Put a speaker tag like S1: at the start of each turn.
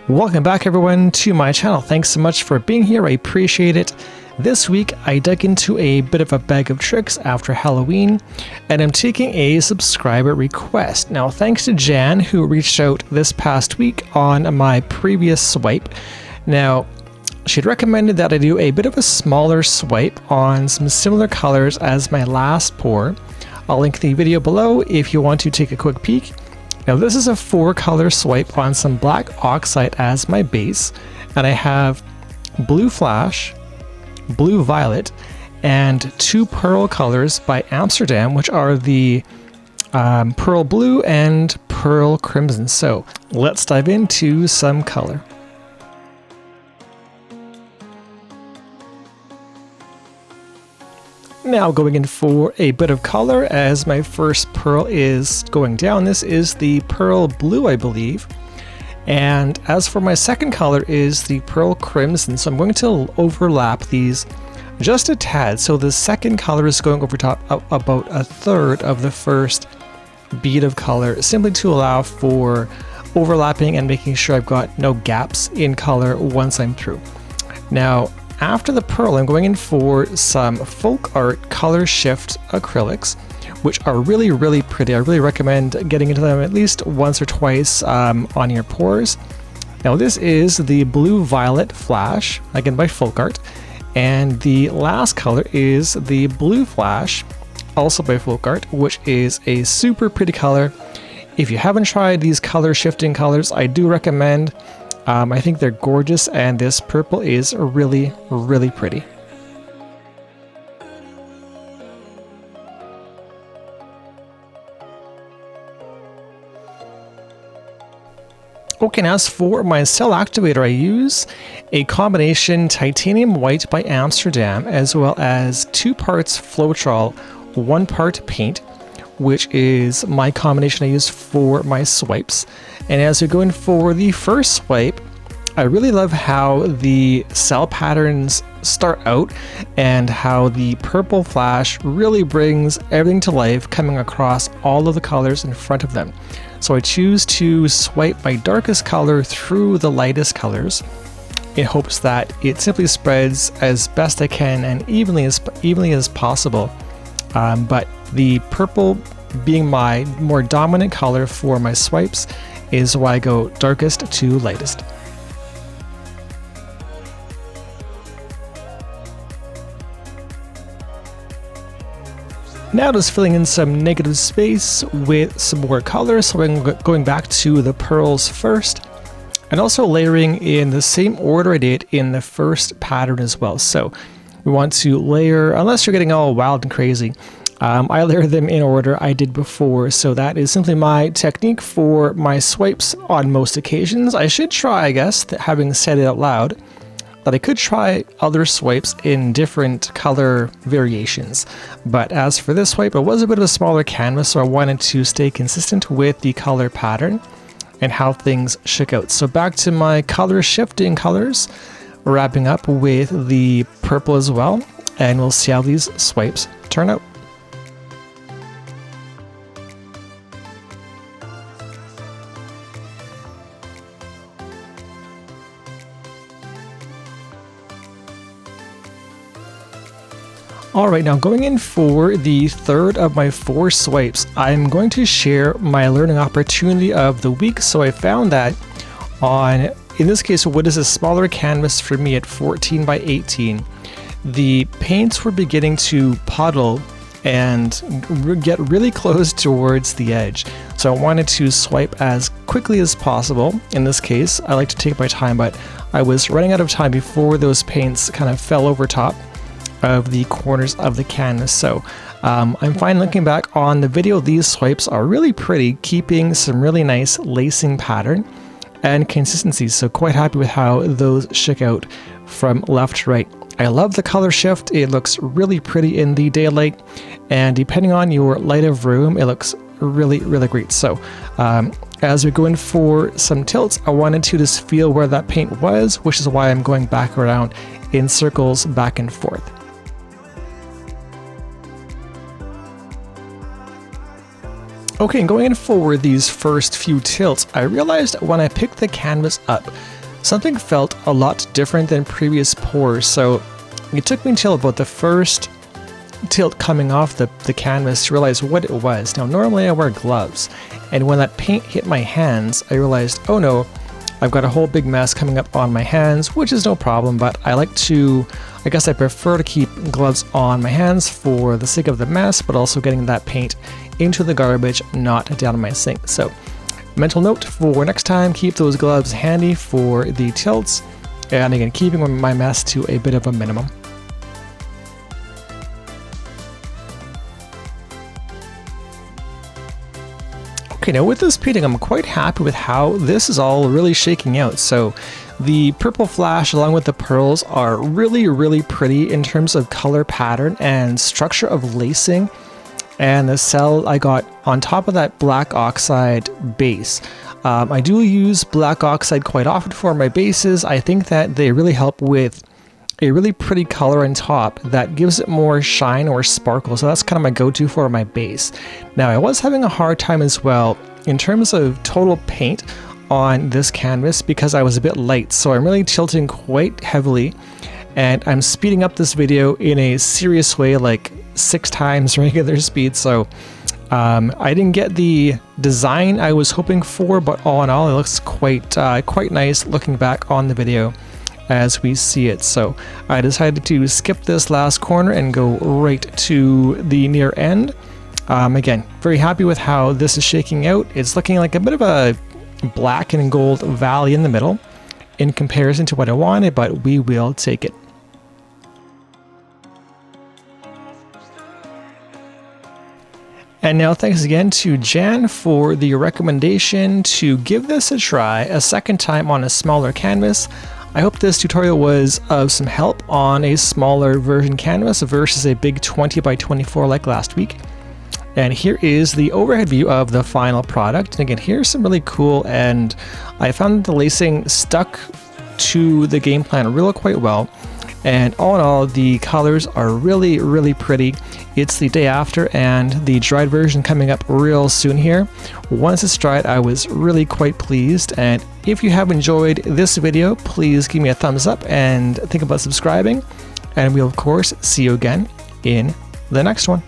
S1: Welcome back everyone to my channel. Thanks so much for being here. I appreciate it. This week I dug into a bit of a bag of tricks after Halloween, and I'm taking a subscriber request. Now thanks to Jan who reached out this past week on my previous swipe. Now she'd recommended that I do a bit of a smaller swipe on some similar colors as my last pour. I'll link the video below if you want to take a quick peek. Now this is a 4-color swipe on some black oxide as my base, and I have blue flash, blue violet, and 2 pearl colors by Amsterdam, which are the pearl blue and pearl crimson. So let's dive into some color. Now going in for a bit of color as my first pearl is going down. This is the pearl blue, I believe. And as for my second color is the pearl crimson. So I'm going to overlap these just a tad. So the second color is going over top about a third of the first bead of color, simply to allow for overlapping and making sure I've got no gaps in color once I'm through. Now, after the pearl, I'm going in for some folk art color shift acrylics, which are really pretty. I really recommend getting into them at least once or twice on your pours. Now this is the blue violet flash, again by folk art, and the last color is the blue flash, also by folk art, which is a super pretty color. If you haven't tried these color shifting colors, I do recommend. I think they're gorgeous, and this purple is really pretty. Okay, now as for my cell activator, I use a combination titanium white by Amsterdam, as well as 2 parts Floetrol, 1 part paint, which is my combination I use for my swipes. And as we go in for the first swipe, I really love how the cell patterns start out and how the purple flash really brings everything to life, coming across all of the colors in front of them. So I choose to swipe my darkest color through the lightest colors in hopes that it simply spreads as best I can and evenly as possible. But the purple being my more dominant color for my swipes is why I go darkest to lightest. Now just filling in some negative space with some more color, so I'm going back to the pearls first, and also layering in the same order I did in the first pattern as well. So we want to layer, unless you're getting all wild and crazy, I layer them in order I did before, so that is simply my technique for my swipes on most occasions. I should try, I guess, having said it out loud, that I could try other swipes in different color variations. But as for this swipe, it was a bit of a smaller canvas, so I wanted to stay consistent with the color pattern and how things shook out. So back to my color shifting colors, wrapping up with the purple as well, and we'll see how these swipes turn out. Alright, now going in for the third of my 4 swipes, I'm going to share my learning opportunity of the week. So I found that on, in this case, what is a smaller canvas for me at 14 by 18, the paints were beginning to puddle and get really close towards the edge. So I wanted to swipe as quickly as possible. In this case, I like to take my time, but I was running out of time before those paints kind of fell over top of the corners of the canvas. So I'm fine looking back on the video. These swipes are really pretty, keeping some really nice lacing pattern and consistency. So quite happy with how those shook out from left to right. I love the color shift. It looks really pretty in the daylight, and depending on your light of room, it looks really great. So as we go in for some tilts, I wanted to just feel where that paint was, which is why I'm going back around in circles back and forth. Okay, and going in for these first few tilts, I realized when I picked the canvas up something felt a lot different than previous pours. So it took me until about the first tilt coming off the canvas to realize what it was. Now normally I wear gloves, and when that paint hit my hands, I realized, oh no, I've got a whole big mess coming up on my hands, which is no problem, but I prefer to keep gloves on my hands for the sake of the mess, but also getting that paint into the garbage, not down in my sink. So mental note for next time, keep those gloves handy for the tilts, and again, keeping my mess to a bit of a minimum. Okay, now with this painting, I'm quite happy with how this is all really shaking out. So the purple flash along with the pearls are really pretty in terms of color pattern and structure of lacing. And the cell I got on top of that black oxide base. I do use black oxide quite often for my bases. I think that they really help with a really pretty color on top that gives it more shine or sparkle. So that's kind of my go-to for my base. Now I was having a hard time as well in terms of total paint on this canvas because I was a bit light. So I'm really tilting quite heavily, and I'm speeding up this video in a serious way, like 6 times regular speed. So I didn't get the design I was hoping for, but all in all, it looks quite nice looking back on the video as we see it. So I decided to skip this last corner and go right to the near end. Again, very happy with how this is shaking out. It's looking like a bit of a black and gold valley in the middle in comparison to what I wanted, but we will take it. And now thanks again to Jan for the recommendation to give this a try a second time on a smaller canvas. I hope this tutorial was of some help on a smaller version canvas versus a big 20 by 24 like last week. And here is the overhead view of the final product. And again, here's some really cool, and I found the lacing stuck to the game plan quite well. And all in all, the colors are really pretty. It's the day after, and the dried version coming up real soon here. Once it's dried, I was really quite pleased. And if you have enjoyed this video, please give me a thumbs up and think about subscribing. And we'll of course see you again in the next one.